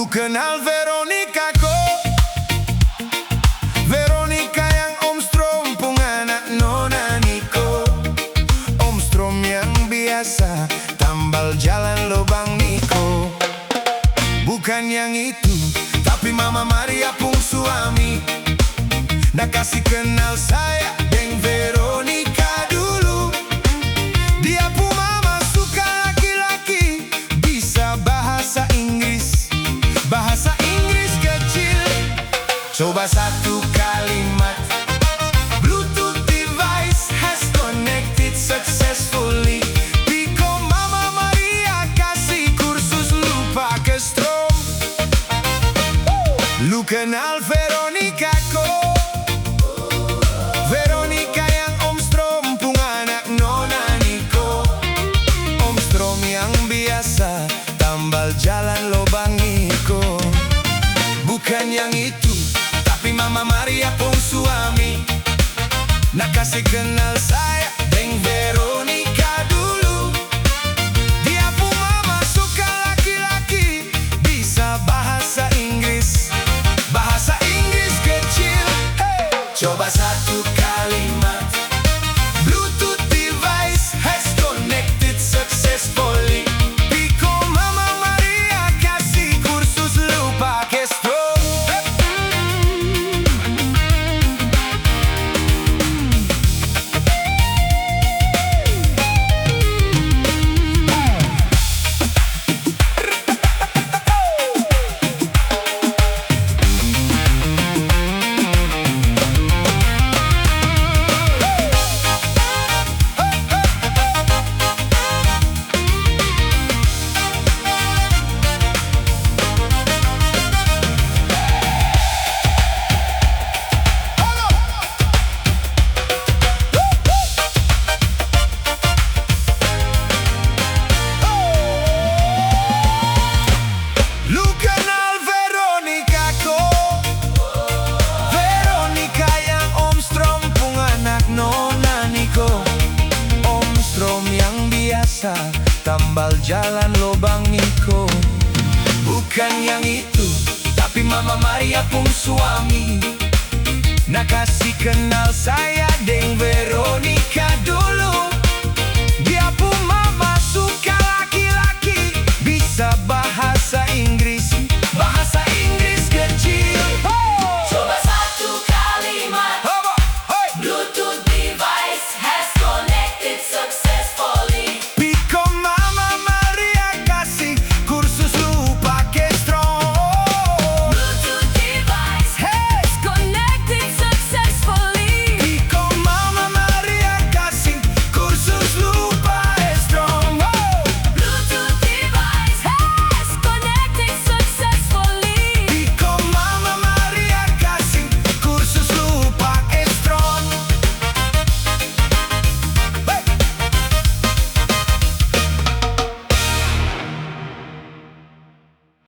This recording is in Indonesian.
Lu kenal Veronica kok? Veronica yang Om Strom pung anak Nona Niko. Om Strom yang biasa tambal jalan lobang Niko. Bukan yang itu, tapi Mama Maria pung suami. Nak kasih kenal saya deng Veronica dulu. Dia pun mama suka laki-laki bisa bahasa Inggris. Bahasa Inggris kecil. Coba satu kalimat. Bluetooth device has connected successfully. Piko Mama Maria kasih kursus lupa ke Strom. Lu kenal Veronica kok? Veronica yang Om Strom pung anak Nona Niko. Om Strom yang biasa tambal jalan lobang Niko. Bukan yang itu, tapi Mama Maria pung suami. Nak kasih kenal saya deng Veronica dulu. Dia pun mama suka laki-laki bisa bahasa Inggris. Bahasa Inggris kecil. Hey! Coba satu kalimat. Bluetooth device has connected successfully. Piko Mama Maria kasih kursus lupa ke Strom. Lu kenal Veronica kok? Veronica yang Om Strom pung anak Nona Niko. Om Strom yang biasa tambal jalan lobang Niko. Bukan yang itu, tapi Mama Maria pung suami. Nak kasih kenal saya deng Veronica dulu.